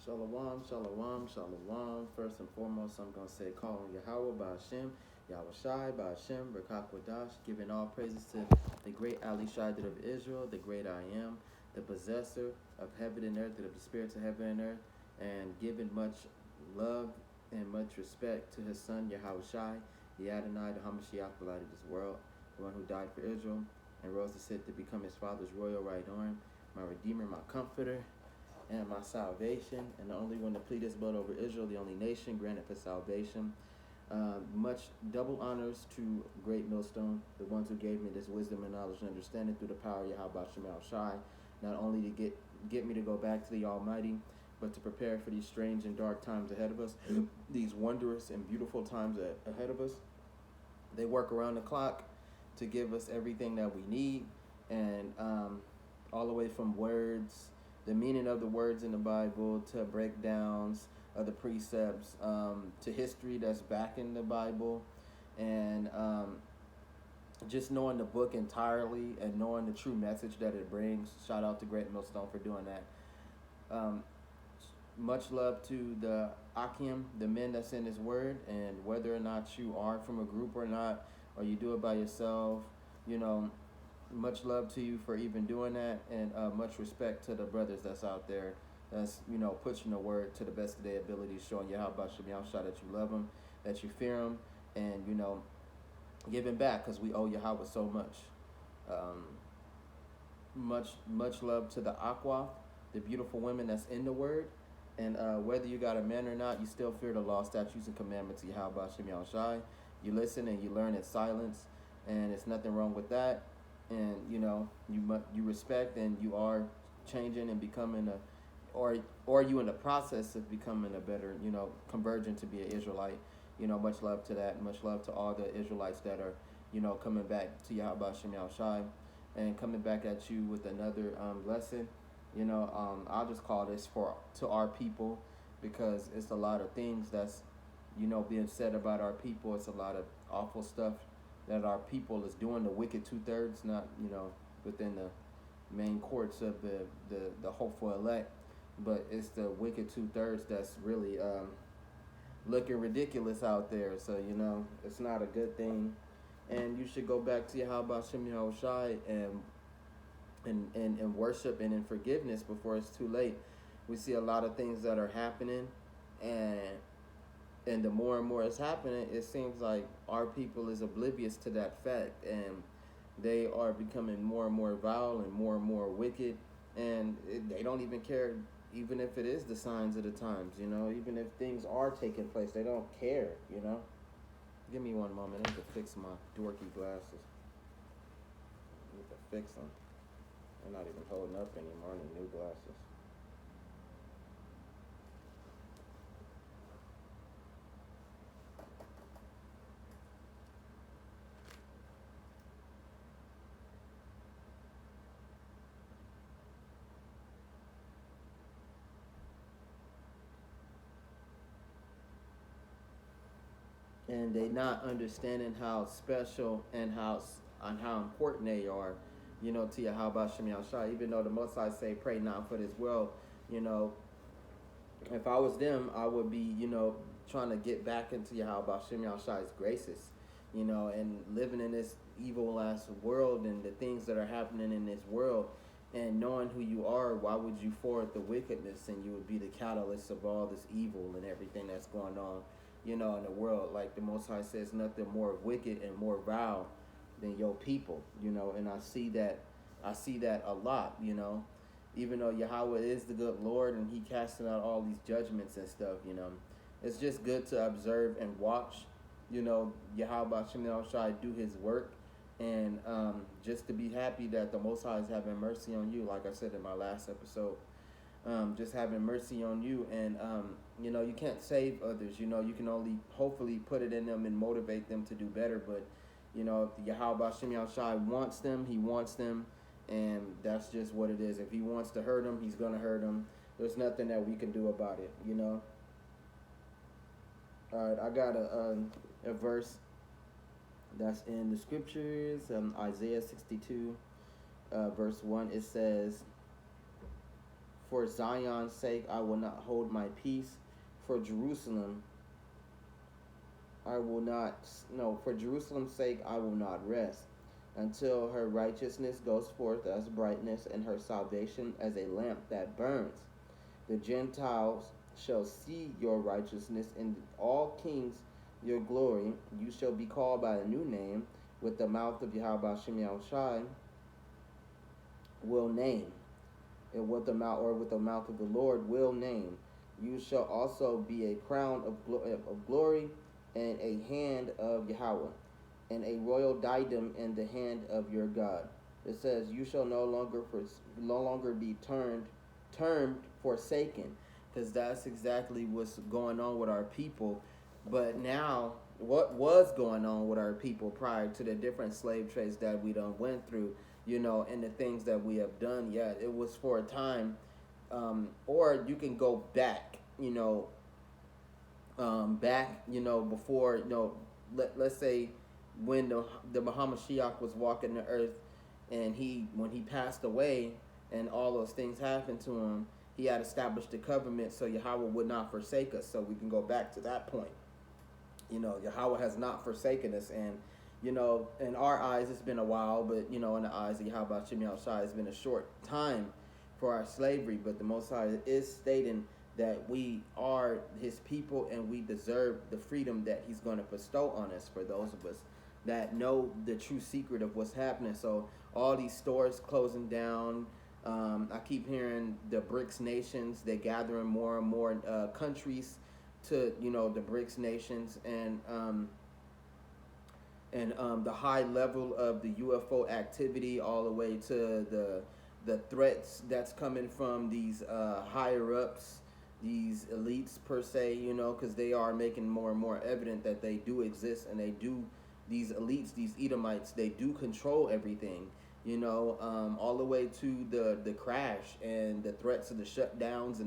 Shalom, shalom, shalom. First and foremost, I'm going to say, calling Yahweh by Hashem, Yahweh Shai by Hashem, Berkat Kodash, giving all praises to the great Ali Shaddad of Israel, the great I am, the possessor of heaven and earth, and of the spirits of heaven and earth, and giving much love and much respect to his son, Yahweh Shai, the Adonai, the Hamashiach, the light of this world, the one who died for Israel, and rose to sit to become his father's royal right arm, my Redeemer, my Comforter, and my salvation, and the only one to plead his blood over Israel, the only nation granted for salvation. Much double honors to Great Millstone, the ones who gave me this wisdom and knowledge and understanding through the power of Yahweh Shemel Shai, not only to get me to go back to the Almighty, but to prepare for these strange and dark times ahead of us, these wondrous and beautiful times ahead of us. They work around the clock to give us everything that we need, and all the way from words, the meaning of the words in the Bible, to breakdowns of the precepts, to history that's back in the Bible, and just knowing the book entirely and knowing the true message that it brings. Shout out to Great Millstone for doing that. Much love to the Akim, the men that's in his word, and whether or not you are from a group or not, or you do it by yourself, much love to you for even doing that, and much respect to the brothers that's out there that's, pushing the word to the best of their ability, showing you how about Shem Shah that you love them, that you fear them, and, giving back, because we owe Yahweh so much. Much love to the Aqua, the beautiful women that's in the word, and whether you got a man or not, you still fear the law, statutes, and commandments of Yahweh Shem Shai. You listen and you learn in silence, and it's nothing wrong with that. And you respect, and you are changing and becoming or you in the process of becoming a better, converging to be an Israelite. Much love to that. Much love to all the Israelites that are, coming back to Yahweh Shem Shai, and coming back at you with another lesson. I'll just call this to our people, because it's a lot of things that's, being said about our people. It's a lot of awful stuff that our people is doing, the wicked 2/3, not, within the main courts of the hopeful elect, but it's the wicked 2/3 that's really looking ridiculous out there. So, it's not a good thing. And you should go back to Yahweh Shem Shai and worship and in forgiveness before it's too late. We see a lot of things that are happening, and the more and more it's happening, it seems like our people is oblivious to that fact, and they are becoming more and more vile and more wicked, and they don't even care, even if it is the signs of the times, even if things are taking place, they don't care. Give me one moment. I need to fix my dorky glasses. I need to fix them. They're not even holding up anymore. I need new glasses. And they not understanding how special and how important they are, to Yahweh Shem Shai. Even though the Most High say, pray not for this world, if I was them, I would be, trying to get back into Yahweh Shem Shai's graces, and living in this evil ass world and the things that are happening in this world, and knowing who you are. Why would you forward the wickedness, and you would be the catalyst of all this evil and everything that's going on, in the world? Like the Most High says, nothing more wicked and more vile than your people, and I see that a lot, even though Yahweh is the good Lord and he casting out all these judgments and stuff, it's just good to observe and watch, Yahweh Shem Shai do his work, and just to be happy that the Most High is having mercy on you, like I said in my last episode. Just having mercy on you, and you can't save others. You can only hopefully put it in them and motivate them to do better. But if Yahweh Shem Shai wants them, he wants them, and that's just what it is. If he wants to hurt them, he's gonna hurt them. There's nothing that we can do about it. All right, I got a verse that's in the scriptures, Isaiah 62, verse 1. It says, For Zion's sake, I will not hold my peace. For Jerusalem, I will not, no, for Jerusalem's sake, I will not rest until her righteousness goes forth as brightness and her salvation as a lamp that burns. The Gentiles shall see your righteousness, and all kings your glory. You shall be called by a new name, with the mouth of Yahweh Shem Yahushai will name, and with the mouth of the Lord will name. You shall also be a crown of glory, and a hand of Yahweh, and a royal diadem in the hand of your God. It says, you shall no longer be termed forsaken, because that's exactly what's going on with our people. But now, what was going on with our people prior to the different slave trades that we done went through, and the things that we have done? Yeah, it was for a time, or you can go back, before, let's say when the Muhammad Shiach was walking the earth, and when he passed away and all those things happened to him, he had established a covenant so Yahweh would not forsake us. So we can go back to that point. Yahweh has not forsaken us, and in our eyes it's been a while, but in the eyes of Yahweh Shem Yahushai, it's been a short time for our slavery. But the Most High is stating that we are his people and we deserve the freedom that he's going to bestow on us, for those of us that know the true secret of what's happening. So all these stores closing down. I keep hearing the BRICS nations, they're gathering more and more countries to the BRICS nations, and the high level of the UFO activity, all the way to the threats that's coming from these higher ups, these elites per se, because they are making more and more evident that they do exist, and these elites, these Edomites, they do control everything, all the way to the crash and the threats of the shutdowns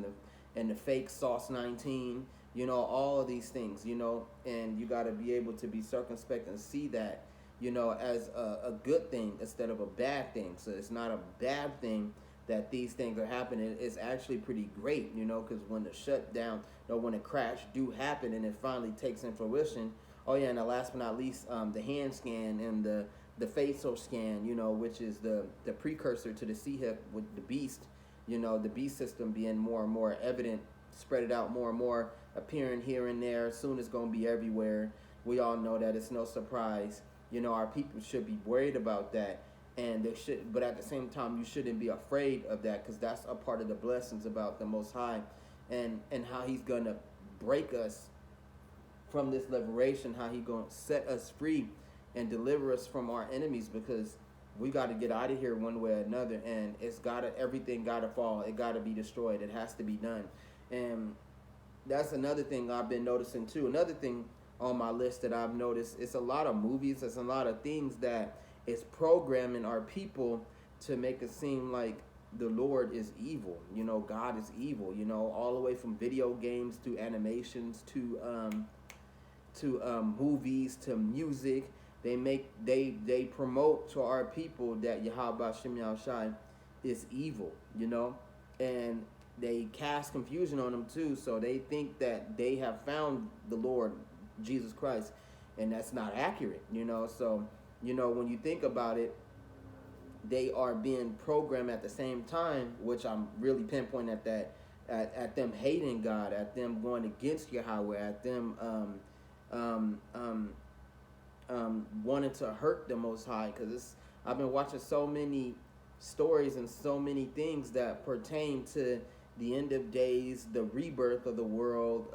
and the fake Sauce 19, all of these things, and you got to be able to be circumspect and see that, as a good thing instead of a bad thing. So it's not a bad thing that these things are happening. It's actually pretty great, because when the shutdown, when the crash do happen and it finally takes in fruition. Oh yeah, and last but not least, the hand scan and the facial scan, which is the precursor to the CHIP with the beast, the beast system being more and more evident, spread it out more and more, appearing here and there. Soon it's going to be everywhere. We all know that. It's no surprise. Our people should be worried about that, and they should, but at the same time, you shouldn't be afraid of that, because that's a part of the blessings about the Most High, and how he's going to break us from this liberation, how he's going to set us free and deliver us from our enemies, because we got to get out of here one way or another, and everything got to fall. It got to be destroyed. It has to be done. And that's another thing I've been noticing too. Another thing on my list that I've noticed, it's a lot of movies, it's a lot of things that is programming our people to make it seem like the Lord is evil, God is evil, all the way from video games to animations to movies to music. They promote to our people that Yahweh Shem Yahushai is evil, and they cast confusion on them too, so they think that they have found the Lord Jesus Christ, and that's not accurate, so when you think about it, they are being programmed at the same time, which I'm really pinpointing at that, at them hating God, at them going against Yahweh, at them wanting to hurt the Most High, because I've been watching so many stories and so many things that pertain to the end of days, the rebirth of the world,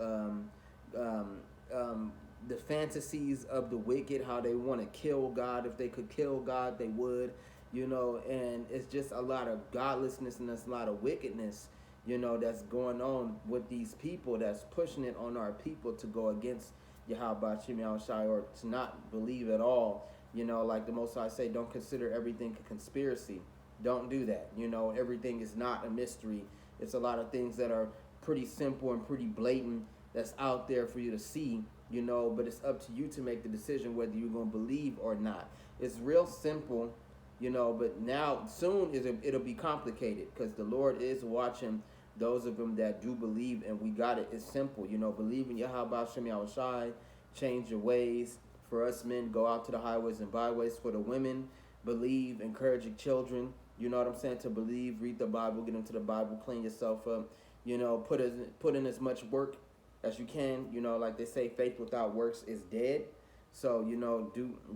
the fantasies of the wicked, how they want to kill God. If they could kill God, they would, and it's just a lot of godlessness and there's a lot of wickedness, that's going on with these people, that's pushing it on our people to go against Yahweh Shem Yahushai, or to not believe at all. Like the Most High say, don't consider everything a conspiracy. Don't do that. Everything is not a mystery. It's a lot of things that are pretty simple and pretty blatant that's out there for you to see, but it's up to you to make the decision whether you're going to believe or not. It's real simple, but now soon it'll be complicated, because the Lord is watching those of them that do believe, and we got it. It's simple, believe in Yahweh Shem Yahushai, change your ways. For us men, go out to the highways and byways. For the women, believe, encourage your children. You know what I'm saying? To believe, read the Bible, get into the Bible, clean yourself up. Put in as much work as you can. Like they say, faith without works is dead. So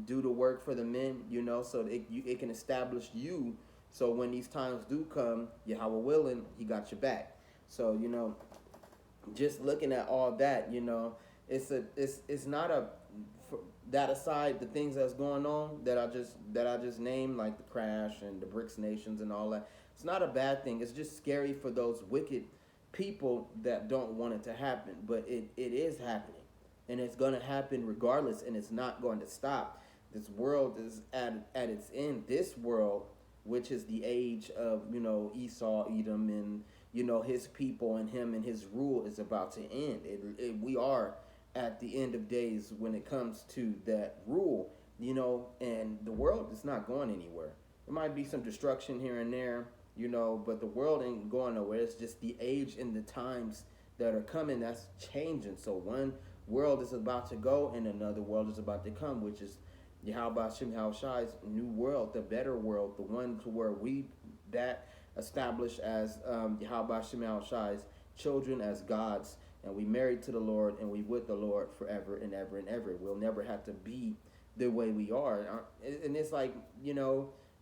do the work for the men. So it can establish you. So when these times do come, Yahweh willing, He got your back. So just looking at all that, it's not a. That aside, the things that's going on that I just named, like the crash and the BRICS nations and all that, it's not a bad thing. It's just scary for those wicked people that don't want it to happen. But it is happening, and it's going to happen regardless, and it's not going to stop. This world is at its end. This world, which is the age of Esau, Edom, and his people and him and his rule, is about to end. We are at the end of days when it comes to that rule, and the world is not going anywhere. There might be some destruction here and there, but the world ain't going nowhere. It's just the age and the times that are coming that's changing. So one world is about to go and another world is about to come, which is Yahweh Shem Yahushai's new world, the better world, the one to where we that established as Yahweh Shem Yahushai's children, as God's, and we married to the Lord, and we with the Lord forever and ever and ever. We'll never have to be the way we are. And it's like,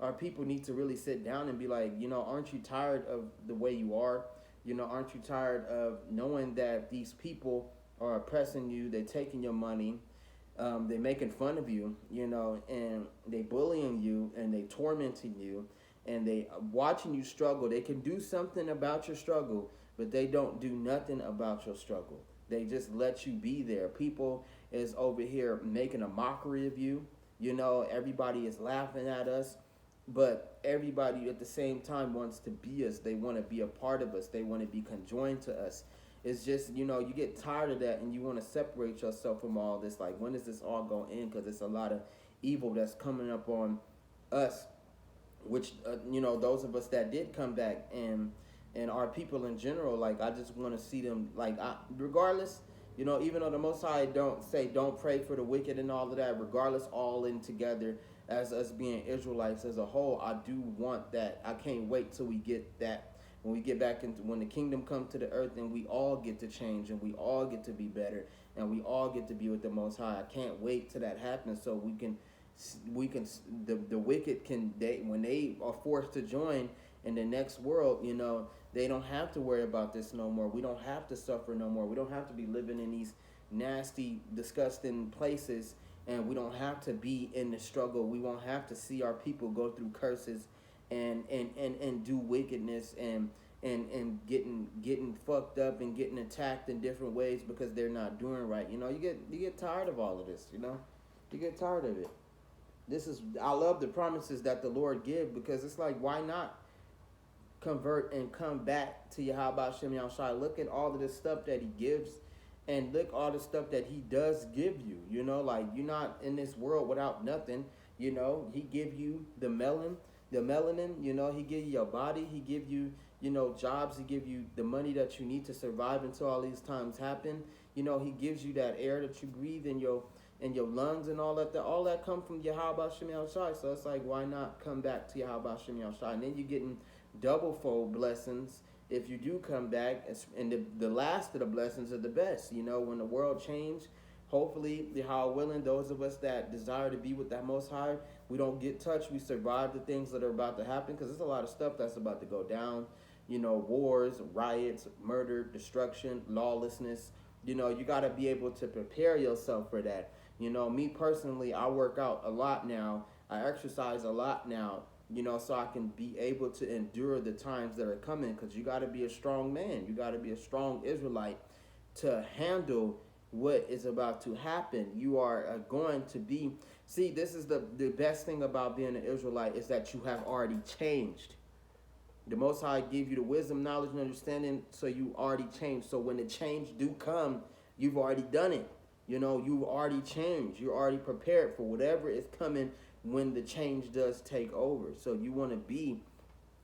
our people need to really sit down and be like, aren't you tired of the way you are? Aren't you tired of knowing that these people are oppressing you, they're taking your money, they're making fun of you, and they bullying you, and they tormenting you, and they watching you struggle. They can do something about your struggle, but they don't do nothing about your struggle. They just let you be there. People is over here making a mockery of you. Everybody is laughing at us, but everybody at the same time wants to be us. They want to be a part of us. They want to be conjoined to us. It's just, you get tired of that and you want to separate yourself from all this. Like, when is this all going to end? Because it's a lot of evil that's coming up on us, which, those of us that did come back and our people in general, like, I just want to see them, like, regardless, even though the Most High don't pray for the wicked and all of that, regardless, all in together as us being Israelites as a whole, I do want that. I can't wait till we get that, when we get back into, when the kingdom come to the earth and we all get to change and we all get to be better and we all get to be with the Most High. I can't wait till that happens so we can, the wicked can, when they are forced to join in the next world, they don't have to worry about this no more. We don't have to suffer no more. We don't have to be living in these nasty, disgusting places, and we don't have to be in the struggle. We won't have to see our people go through curses and do wickedness and getting fucked up and getting attacked in different ways because they're not doing right. You get tired of all of this, You get tired of it. I love the promises that the Lord give, because it's like, why not convert and come back to Yahweh Shem Yahushai? Look at all of this stuff that He gives, and look all the stuff that He does give you. Like, you're not in this world without nothing. He give you the melanin. He give you your body. He give you, jobs. He give you the money that you need to survive until all these times happen. He gives you that air that you breathe in your lungs and all that. All that come from Yahweh Shem Yahushai. So it's like, why not come back to Yahweh Shem Yahushai? And then you're getting double fold blessings if you do come back, and the last of the blessings are the best. When the world change, hopefully, Yahweh willing, those of us that desire to be with that Most High, we don't get touched. We survive the things that are about to happen, because there's a lot of stuff that's about to go down. Wars, riots, murder, destruction, lawlessness. You got to be able to prepare yourself for that. Me personally, I work out a lot now. I exercise a lot now. So I can be able to endure the times that are coming, because you got to be a strong man. You got to be a strong Israelite to handle what is about to happen. You are going to be, see, this is the best thing about being an Israelite, is that you have already changed. The Most High give you the wisdom, knowledge, and understanding, so you already changed. So when the change do come, you've already done it. You've already changed. You're already prepared for whatever is coming when the change does take over. So you want to be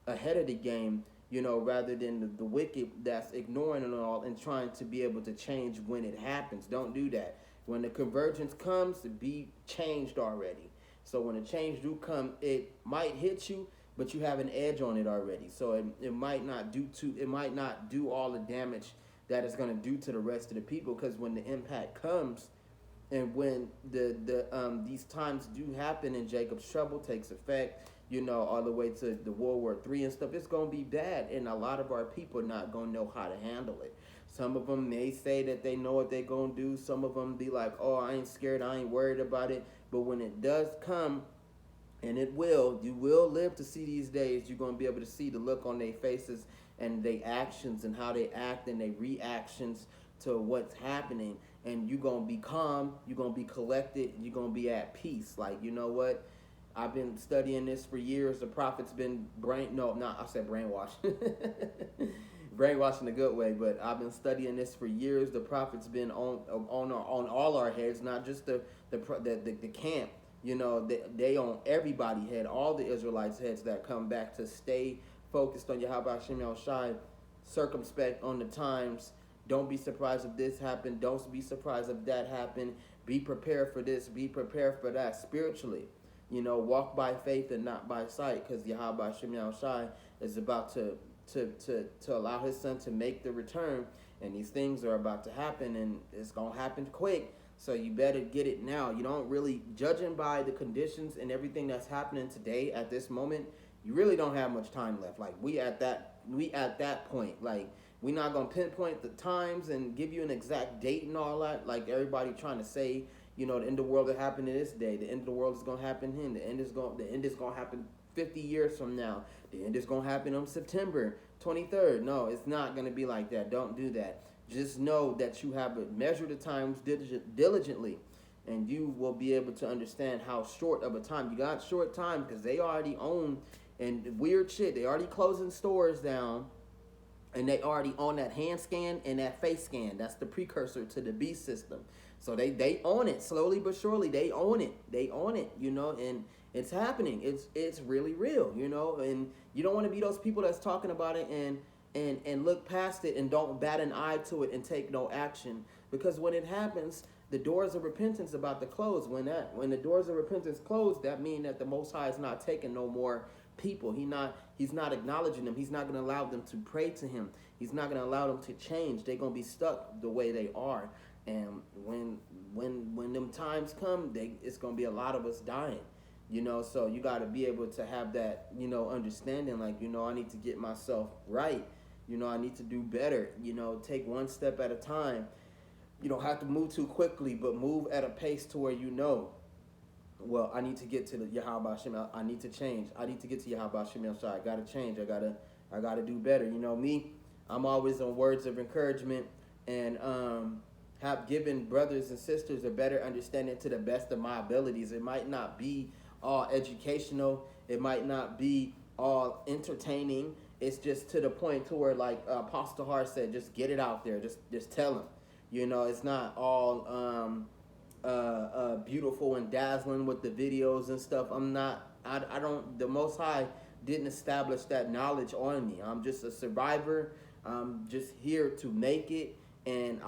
ahead of the game rather than the wicked that's ignoring it all and trying to be able to change when it happens. Don't do that. When the convergence comes, be changed already. So when the change do come, it might hit you, but you have an edge on it already. So it might not do all the damage that it's going to do to the rest of the people, because when the impact comes, and when these times do happen and Jacob's trouble takes effect, all the way to the World War III and stuff, it's gonna be bad, and a lot of our people not gonna know how to handle it. Some of them may say that they know what they're gonna do. Some of them be like, "Oh, I ain't scared. I ain't worried about it." But when it does come, and you will live to see these days. You're gonna be able to see the look on their faces and their actions and how they act and their reactions to what's happening. And you're gonna be calm. You're gonna be collected. You're gonna be at peace. Like, you know what? I've been studying this for years. The prophet's been brainwashed. Brainwashing the good way, but I've been studying this for years. The prophet's been on all our heads, not just the camp. They on everybody's head, all the Israelites' heads that come back to stay focused on Yahweh Shem Shai, circumspect on the times. Don't be surprised if this happened. Don't be surprised if that happened. Be prepared for this. Be prepared for that spiritually. Walk by faith and not by sight, because Yahweh Shem Shai is about to allow his son to make the return, and these things are about to happen, and it's going to happen quick. So you better get it now. You don't really, judging by the conditions and everything that's happening today at this moment, you really don't have much time left. Like, we at that point. Like, we're not going to pinpoint the times and give you an exact date and all that. Like everybody trying to say, the end of the world will happen in this day. The end of the world is going to happen then. The end is going to happen 50 years from now. The end is going to happen on September 23rd. No, it's not going to be like that. Don't do that. Just know that you have to measure the times diligently, and you will be able to understand how short of a time. You got short time because they already own, and weird shit, they already closing stores down, and they already own that hand scan and that face scan. That's the precursor to the beast system. So they own it slowly but surely. They own it, and it's happening. It's really real, and you don't want to be those people that's talking about it and look past it and don't bat an eye to it and take no action. Because when it happens, the doors of repentance about to close. When the doors of repentance close, that means that the Most High is not taking no more people. He's not acknowledging them. He's not going to allow them to pray to him. He's not going to allow them to change. They're going to be stuck the way they are. And when them times come, it's going to be a lot of us dying. So you got to be able to have that, understanding, like, I need to get myself right. I need to do better. Take one step at a time. You don't have to move too quickly, but move at a pace to where well, I need to get to the Yahweh Shem. I need to change. I need to get to Yahweh Shem Shai. I gotta change. I gotta do better. Me, I'm always on words of encouragement and have given brothers and sisters a better understanding to the best of my abilities. It might not be all educational. It might not be all entertaining. It's just to the point to where, like Apostle Hart said, just get it out there. Just tell them. It's not all beautiful and dazzling with the videos and stuff. I don't, the Most High didn't establish that knowledge on me. I'm just a survivor. I'm just here to make it. And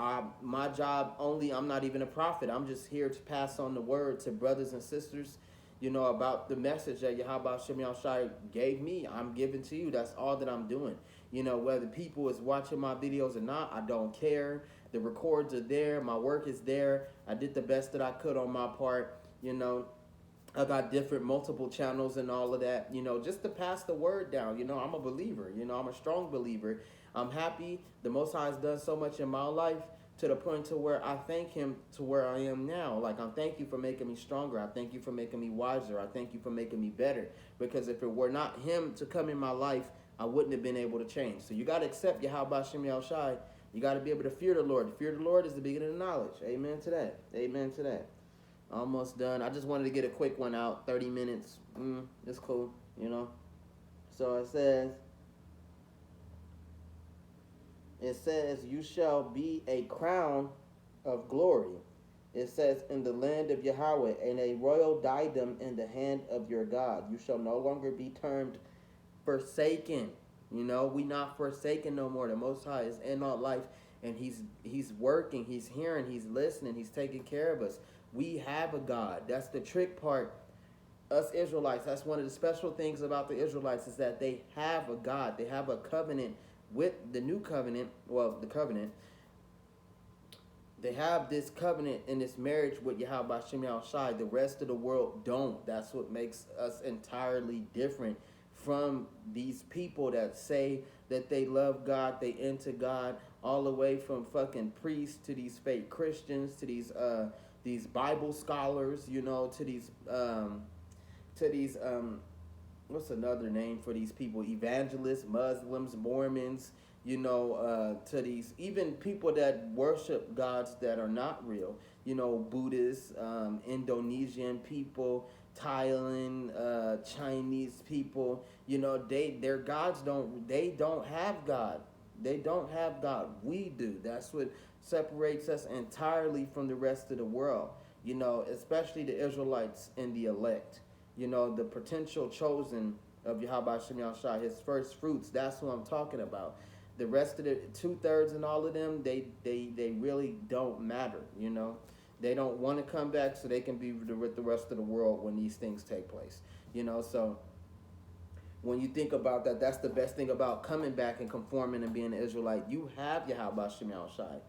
my job only, I'm not even a prophet. I'm just here to pass on the word to brothers and sisters, about the message that Yahweh Shem Shai gave me. I'm giving to you. That's all that I'm doing. Whether people is watching my videos or not, I don't care. The records are there. My work is there. I did the best that I could on my part. I got multiple channels and all of that, just to pass the word down. I'm a believer. I'm a strong believer. I'm happy. The Most High has done so much in my life to the point to where I thank him to where I am now. Like, I thank you for making me stronger. I thank you for making me wiser. I thank you for making me better. Because if it were not him to come in my life, I wouldn't have been able to change. So you got to accept Yahweh Shem Shai. You got to be able to fear the Lord. The fear of the Lord is the beginning of knowledge. Amen to that. Amen to that. Almost done. I just wanted to get a quick one out. 30 minutes. It's cool, So it says, you shall be a crown of glory. It says, in the land of Yahweh, and a royal diadem in the hand of your God. You shall no longer be termed forsaken. You know, we not forsaken no more. The Most High is in our life, and He's working, He's hearing, He's listening, He's taking care of us. We have a God. That's the trick part. Us Israelites, that's one of the special things about the Israelites is that they have a God. They have a covenant with the new covenant. Well, the covenant. They have this covenant and this marriage with Yahweh Shem Shai. The rest of the world don't. That's what makes us entirely different from these people that say that they love God, they into God, all the way from fucking priests to these fake Christians to these Bible scholars, you know, to these what's another name for these people? Evangelists, Muslims, Mormons, you know, to these even people that worship gods that are not real, you know, Buddhists, Indonesian people, Thailand, Chinese people, you know, their gods don't have God. They don't have God. We do. That's what separates us entirely from the rest of the world, you know, especially the Israelites and the elect. You know, the potential chosen of Yahweh Shem Shai, his first fruits. That's what I'm talking about. The rest of the 2/3 and all of them, they really don't matter. You know, they don't want to come back so they can be with the rest of the world when these things take place. You know, so when you think about that, that's the best thing about coming back and conforming and being an Israelite. You have Yahweh Shem Shai.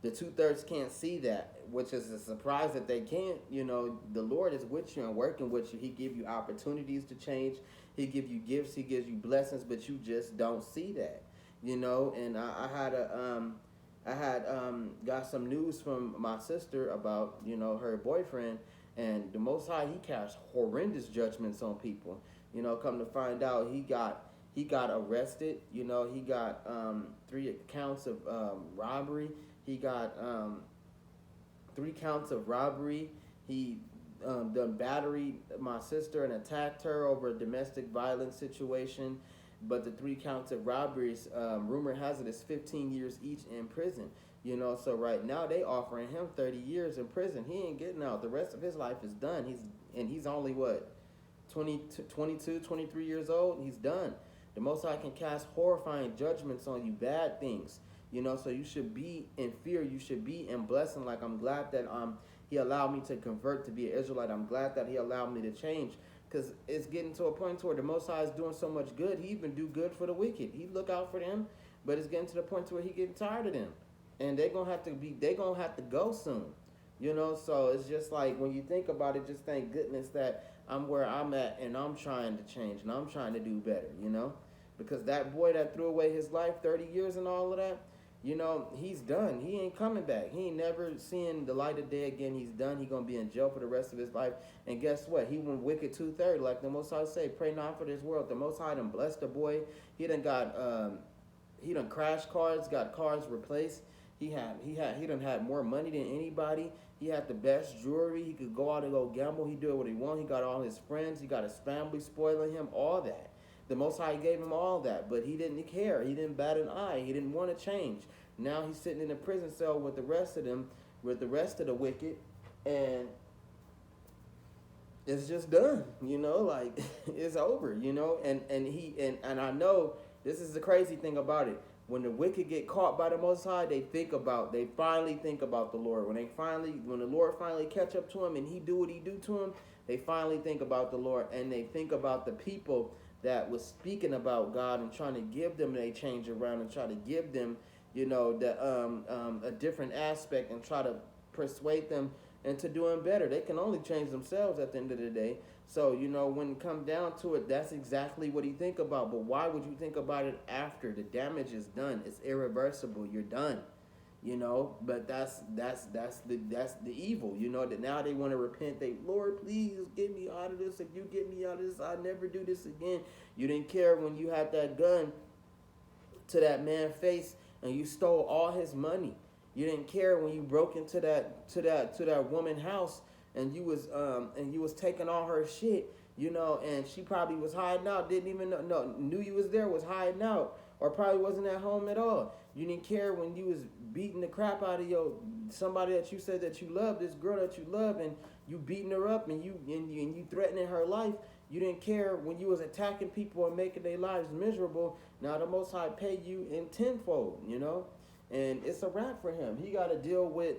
The 2/3 can't see that, which is a surprise that they can't. You know, the Lord is with you and working with you. He give you opportunities to change. He give you gifts. He gives you blessings, but you just don't see that. You know, and I had got some news from my sister about, you know, her boyfriend, and the Most High, he cast horrendous judgments on people. You know, come to find out, he got arrested. You know, he got 3 counts of robbery. He got 3 counts of robbery. He done battery my sister and attacked her over a domestic violence situation. But the 3 counts of robberies, rumor has it, is 15 years each in prison. You know, so right now they offering him 30 years in prison. He ain't getting out. The rest of his life is done. He's only what, 22, 23 years old. He's done. The Most High can cast horrifying judgments on you, bad things. You know, so you should be in fear. You should be in blessing. Like, I'm glad that he allowed me to convert to be an Israelite. I'm glad that he allowed me to change, because it's getting to a point where the Most High is doing so much good. He even do good for the wicked. He look out for them, but it's getting to the point where he getting tired of them, and they're gonna have to go soon. You know, so it's just like, when you think about it, just thank goodness that I'm where I'm at and I'm trying to change and I'm trying to do better. You know, because that boy that threw away his life, 30 years and all of that. You know, he's done. He ain't coming back. He ain't never seeing the light of day again. He's done. He's going to be in jail for the rest of his life. And guess what? He went wicked 2/3. Like the Most High say, pray not for this world. The Most High done blessed the boy. He done crashed cars, got cars replaced. He done had more money than anybody. He had the best jewelry. He could go out and go gamble. He do what he want. He got all his friends. He got his family spoiling him, all that. The Most High gave him all that, but he didn't care. He didn't bat an eye. He didn't want to change. Now he's sitting in a prison cell with the rest of them, with the rest of the wicked, and it's just done. You know, like it's over. You know, and I know this is the crazy thing about it. When the wicked get caught by the Most High, they finally think about the Lord. When the Lord finally catch up to him and he do what he do to him, they finally think about the Lord, and they think about the people that was speaking about God and trying to give them a change around and try to give them, you know, a different aspect and try to persuade them into doing better. They can only change themselves at the end of the day. So, you know, when it comes down to it, that's exactly what he think about. But why would you think about it after? The damage is done. It's irreversible. You're done. You know, but that's the evil. You know, that now they want to repent. Lord, please get me out of this. If you get me out of this, I'll never do this again. You didn't care when you had that gun to that man's face and you stole all his money. You didn't care when you broke into that woman's house and you was taking all her shit. You know, and she probably was hiding out. Didn't even knew you was there. Was hiding out. Or probably wasn't at home at all. You didn't care when you was beating the crap out of somebody that you said that you love, this girl that you love, and you beating her up and you threatening her life. You didn't care when you was attacking people and making their lives miserable. Now the Most High pay you in tenfold, you know? And it's a wrap for him. He got to deal with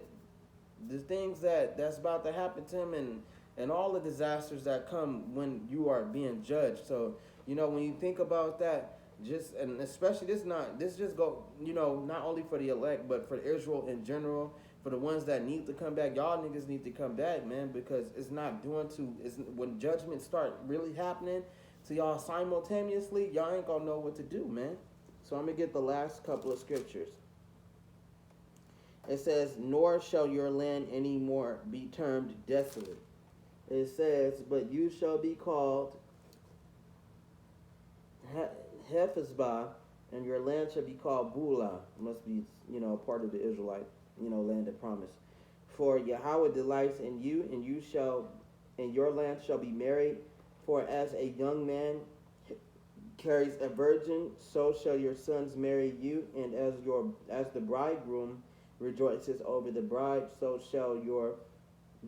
the things that's about to happen to him, and all the disasters that come when you are being judged. So, you know, when you think about that, just, and especially this just go, you know, not only for the elect, but for Israel in general, for the ones that need to come back. Y'all niggas need to come back, man, because it's not doing to, it's, when judgments start really happening to y'all simultaneously, y'all ain't gonna know what to do, man. So I'm gonna get the last couple of scriptures. It says, nor shall your land any more be termed desolate. It says, but you shall be called Hephzibah, and your land shall be called Beulah. Must be, you know, part of the Israelite, you know, land of promise. For Yahweh delights in you, and your land shall be married. For as a young man carries a virgin, so shall your sons marry you, and as the bridegroom rejoices over the bride, so shall your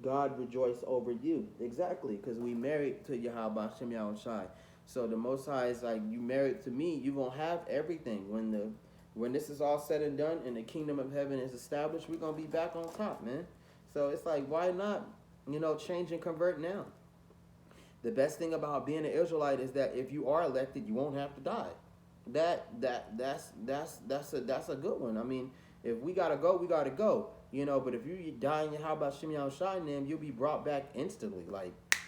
God rejoice over you. Exactly, because we married to Yahweh Shem Yahushai. So the Most High is like, you married to me, you gonna have everything. When this is all said and done and the kingdom of heaven is established, we're gonna be back on top, man. So it's like, why not, you know, change and convert now? The best thing about being an Israelite is that if you are elected, you won't have to die. That's a good one. I mean, if we gotta go, we gotta go. You know, but if you die in Yahweh Shem Yahushai name, you'll be brought back instantly,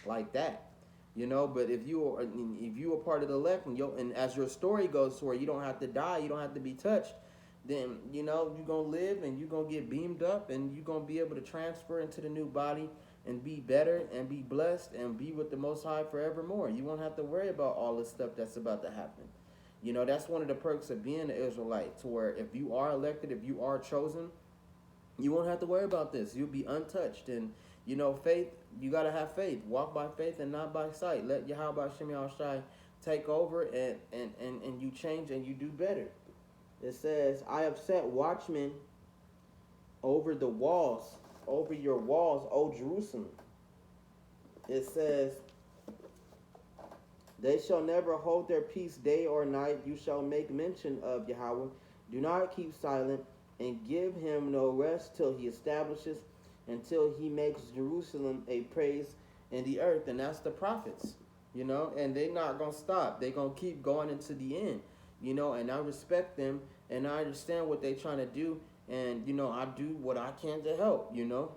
like that. You know, but if you are part of the elect, and as your story goes, to where you don't have to die, you don't have to be touched, then, you know, you're gonna live and you're gonna get beamed up, and you're gonna be able to transfer into the new body and be better and be blessed and be with the Most High forevermore. You won't have to worry about all this stuff that's about to happen. You know, that's one of the perks of being an Israelite, to where if you are elected, if you are chosen, you won't have to worry about this. You'll be untouched. And, you know, faith, you got to have faith. Walk by faith and not by sight. Let Yahweh Shem Yahushai take over, and you change and you do better. It says, I have set watchmen over the walls, over your walls, O Jerusalem. It says, they shall never hold their peace day or night. You shall make mention of Yahweh. Do not keep silent, and give him no rest till he establishes, until he makes Jerusalem a praise in the earth. And that's the prophets, you know, and they're not going to stop. They're going to keep going into the end, you know, and I respect them, and I understand what they're trying to do, and, you know, I do what I can to help, you know.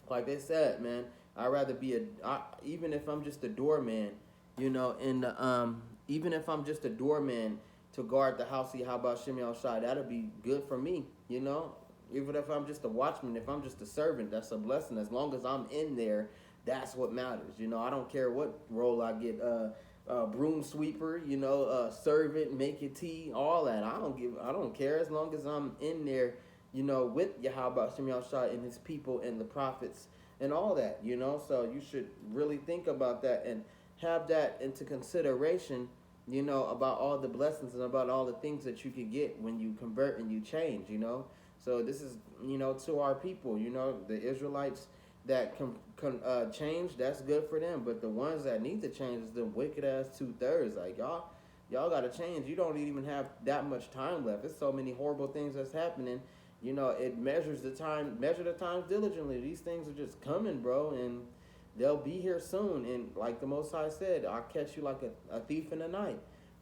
Like they said, man, I'd rather be even if I'm just a doorman, you know, even if I'm just a doorman to guard the house of Yahweh Shem Yahushai, that'll be good for me, you know. Even if I'm just a watchman, if I'm just a servant, that's a blessing. As long as I'm in there, that's what matters, you know. I don't care what role I get, broom sweeper, you know, servant, making tea, all that. I don't care, as long as I'm in there, you know, with Yahweh Shem Yahushai and his people and the prophets and all that, you know. So you should really think about that and have that into consideration, you know, about all the blessings and about all the things that you could get when you convert and you change, you know. So this is, you know, to our people, you know, the Israelites that can change, that's good for them. But the ones that need to change is the wicked ass 2/3. Like, y'all got to change. You don't even have that much time left. There's so many horrible things that's happening. You know, it measures the time, measure the times diligently. These things are just coming, bro, and they'll be here soon. And like the Most High said, I'll catch you like a thief in the night.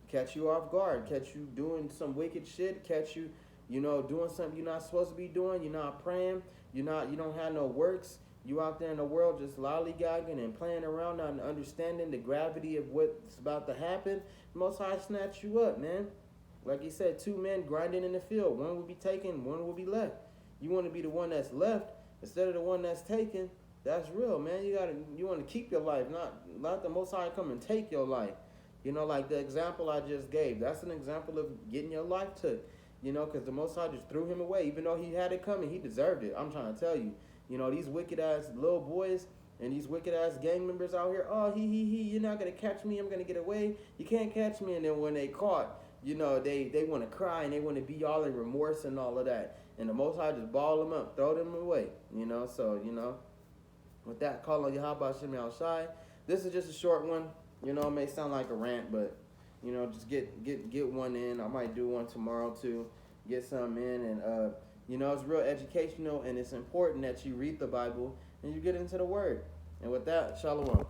Catch you off guard. Catch you doing some wicked shit. Catch you, you know, doing something you're not supposed to be doing. You're not praying. You don't have no works. You out there in the world just lollygagging and playing around, not understanding the gravity of what's about to happen. The Most High snatch you up, man. Like he said, 2 men grinding in the field. One will be taken, one will be left. You want to be the one that's left instead of the one that's taken. That's real, man. You want to keep your life, not let the Most High come and take your life. You know, like the example I just gave. That's an example of getting your life took. You know, because the Most High just threw him away. Even though he had it coming, he deserved it. I'm trying to tell you. You know, these wicked-ass little boys and these wicked-ass gang members out here, oh, you're not going to catch me. I'm going to get away. You can't catch me. And then when they caught, you know, they want to cry and they want to be all in remorse and all of that. And the Most High just ball them up, throw them away. You know, so, you know, with that, call on Yahweh Shem Yahushai. This is just a short one. You know, it may sound like a rant, but you know, just get one in. I might do one tomorrow too. Get some in, and you know, it's real educational, and it's important that you read the Bible and you get into the Word. And with that, shalom.